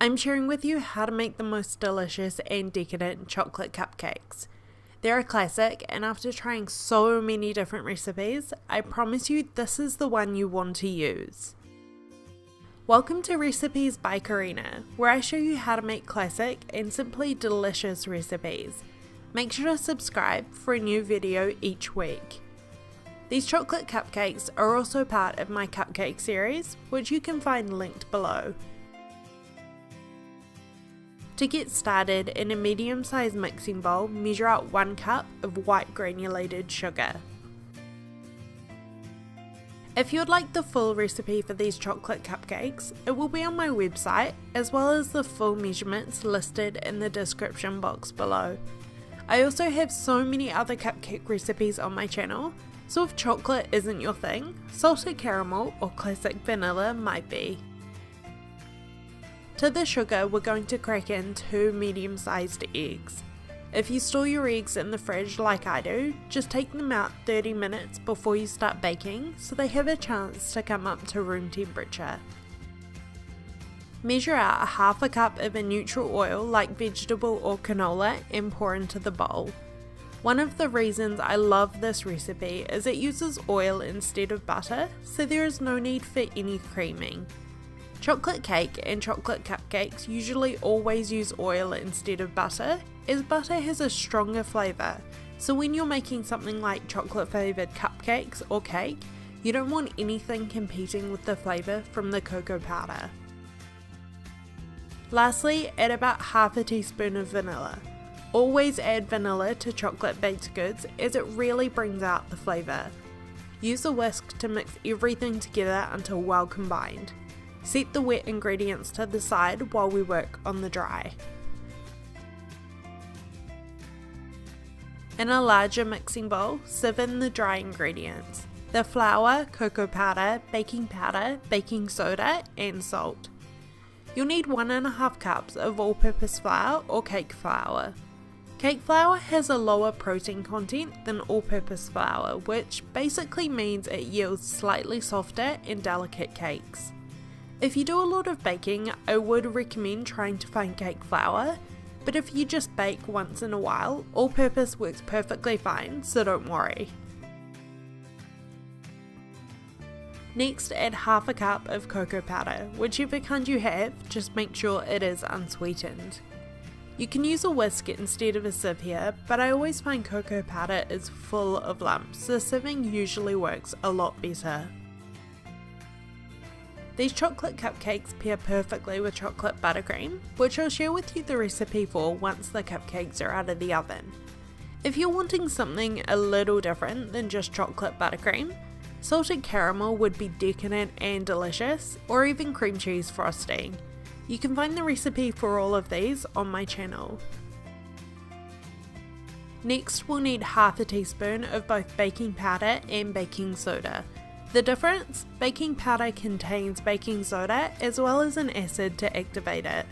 I'm sharing with you how to make the most delicious and decadent chocolate cupcakes. They're a classic, and after trying so many different recipes, I promise you this is the one you want to use. Welcome to Recipes by Karina, where I show you how to make classic and simply delicious recipes. Make sure to subscribe for a new video each week. These chocolate cupcakes are also part of my cupcake series, which you can find linked below. To get started, in a medium-sized mixing bowl, measure out 1 cup of white granulated sugar. If you would like the full recipe for these chocolate cupcakes, it will be on my website, as well as the full measurements listed in the description box below. I also have so many other cupcake recipes on my channel, so if chocolate isn't your thing, salted caramel or classic vanilla might be. To the sugar, we're going to crack in 2 medium-sized eggs. If you store your eggs in the fridge like I do, just take them out 30 minutes before you start baking so they have a chance to come up to room temperature. Measure out 1/2 cup of a neutral oil like vegetable or canola and pour into the bowl. One of the reasons I love this recipe is it uses oil instead of butter, so there is no need for any creaming. Chocolate cake and chocolate cupcakes usually always use oil instead of butter, as butter has a stronger flavour, so when you're making something like chocolate flavoured cupcakes or cake, you don't want anything competing with the flavour from the cocoa powder. Lastly, add about 1/2 teaspoon of vanilla. Always add vanilla to chocolate baked goods as it really brings out the flavour. Use a whisk to mix everything together until well combined. Set the wet ingredients to the side while we work on the dry. In a larger mixing bowl, sieve in the dry ingredients: the flour, cocoa powder, baking soda, and salt. You'll need 1.5 cups of all-purpose flour or cake flour. Cake flour has a lower protein content than all-purpose flour, which basically means it yields slightly softer and delicate cakes. If you do a lot of baking, I would recommend trying to find cake flour, but if you just bake once in a while, all-purpose works perfectly fine, so don't worry. Next, add 1/2 cup of cocoa powder. Whichever kind you have, just make sure it is unsweetened. You can use a whisk instead of a sieve here, but I always find cocoa powder is full of lumps, so sieving usually works a lot better. These chocolate cupcakes pair perfectly with chocolate buttercream, which I'll share with you the recipe for once the cupcakes are out of the oven. If you're wanting something a little different than just chocolate buttercream, salted caramel would be decadent and delicious, or even cream cheese frosting. You can find the recipe for all of these on my channel. Next, we'll need 1/2 teaspoon of both baking powder and baking soda. The difference? Baking powder contains baking soda as well as an acid to activate it.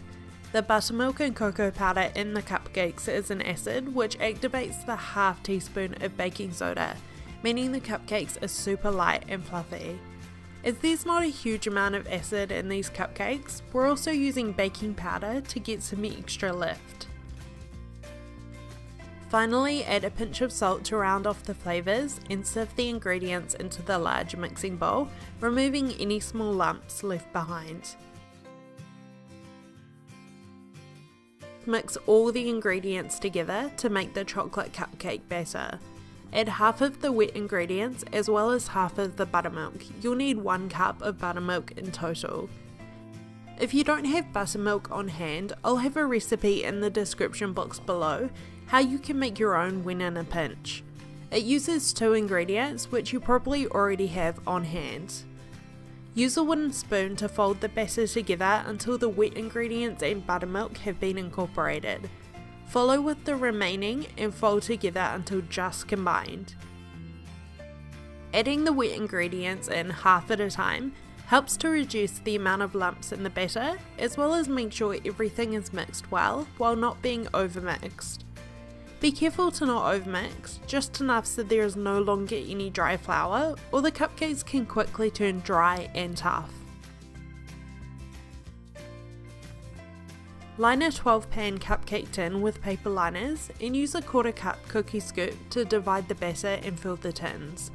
The buttermilk and cocoa powder in the cupcakes is an acid which activates the 1/2 teaspoon of baking soda, meaning the cupcakes are super light and fluffy. As there's not a huge amount of acid in these cupcakes, we're also using baking powder to get some extra lift. Finally, add a pinch of salt to round off the flavours and sieve the ingredients into the large mixing bowl, removing any small lumps left behind. Mix all the ingredients together to make the chocolate cupcake batter. Add 1/2 of the wet ingredients as well as 1/2 of the buttermilk. You'll need 1 cup of buttermilk in total. If you don't have buttermilk on hand, I'll have a recipe in the description box below how you can make your own when in a pinch. It uses 2 ingredients which you probably already have on hand. Use a wooden spoon to fold the batter together until the wet ingredients and buttermilk have been incorporated. Follow with the remaining and fold together until just combined. Adding the wet ingredients in half at a time helps to reduce the amount of lumps in the batter, as well as make sure everything is mixed well while not being overmixed. Be careful to not overmix, just enough so there is no longer any dry flour, or the cupcakes can quickly turn dry and tough. Line a 12 pan cupcake tin with paper liners and use a 1/4 cup cookie scoop to divide the batter and fill the tins.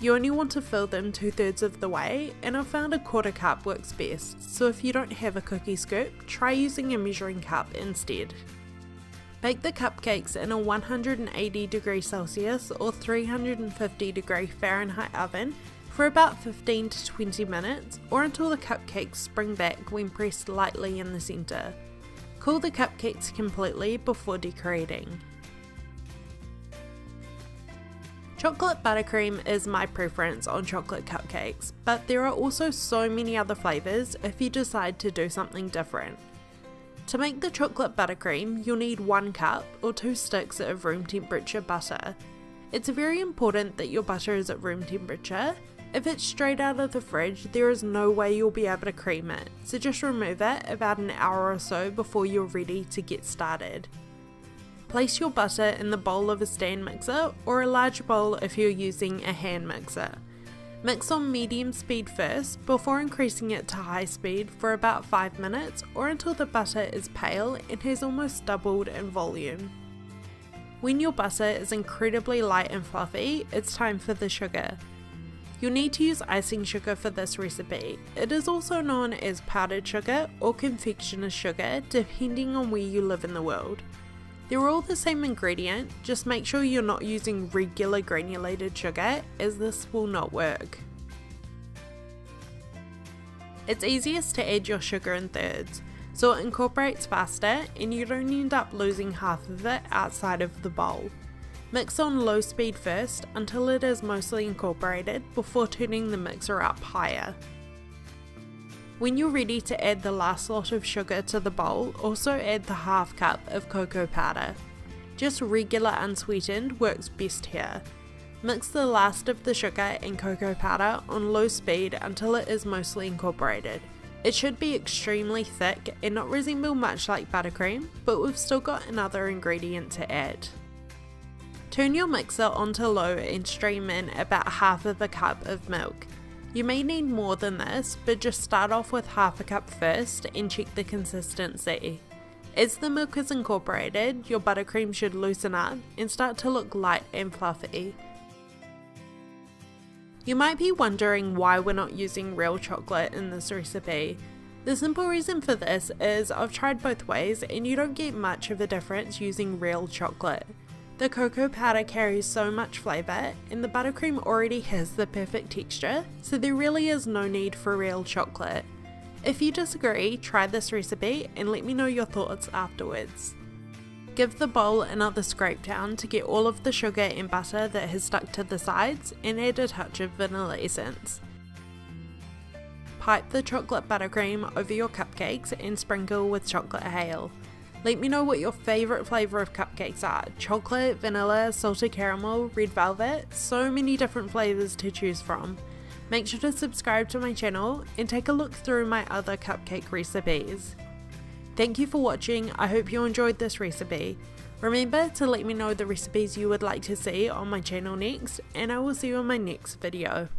You only want to fill them 2/3 of the way, and I've found a 1/4 cup works best, so if you don't have a cookie scoop, try using a measuring cup instead. Bake the cupcakes in a 180°C or 350°F oven for about 15 to 20 minutes, or until the cupcakes spring back when pressed lightly in the centre. Cool the cupcakes completely before decorating. Chocolate buttercream is my preference on chocolate cupcakes, but there are also so many other flavours if you decide to do something different. To make the chocolate buttercream, you'll need 1 cup or 2 sticks of room temperature butter. It's very important that your butter is at room temperature. If it's straight out of the fridge, there is no way you'll be able to cream it, so just remove it about an hour or so before you're ready to get started. Place your butter in the bowl of a stand mixer or a large bowl if you're using a hand mixer. Mix on medium speed first before increasing it to high speed for about 5 minutes or until the butter is pale and has almost doubled in volume. When your butter is incredibly light and fluffy, it's time for the sugar. You'll need to use icing sugar for this recipe. It is also known as powdered sugar or confectioner's sugar depending on where you live in the world. They're all the same ingredient, just make sure you're not using regular granulated sugar as this will not work. It's easiest to add your sugar in thirds, so it incorporates faster and you don't end up losing half of it outside of the bowl. Mix on low speed first until it is mostly incorporated before turning the mixer up higher. When you're ready to add the last lot of sugar to the bowl, also add the 1/2 cup of cocoa powder. Just regular unsweetened works best here. Mix the last of the sugar and cocoa powder on low speed until it is mostly incorporated. It should be extremely thick and not resemble much like buttercream, but we've still got another ingredient to add. Turn your mixer onto low and stream in about 1/2 cup of milk. You may need more than this, but just start off with 1/2 cup first and check the consistency. As the milk is incorporated, your buttercream should loosen up and start to look light and fluffy. You might be wondering why we're not using real chocolate in this recipe. The simple reason for this is I've tried both ways and you don't get much of a difference using real chocolate. The cocoa powder carries so much flavour and the buttercream already has the perfect texture, so there really is no need for real chocolate. If you disagree, try this recipe and let me know your thoughts afterwards. Give the bowl another scrape down to get all of the sugar and butter that has stuck to the sides and add a touch of vanilla essence. Pipe the chocolate buttercream over your cupcakes and sprinkle with chocolate hail. Let me know what your favourite flavour of cupcakes are. Chocolate, vanilla, salted caramel, red velvet, so many different flavours to choose from. Make sure to subscribe to my channel and take a look through my other cupcake recipes. Thank you for watching, I hope you enjoyed this recipe. Remember to let me know the recipes you would like to see on my channel next, and I will see you in my next video.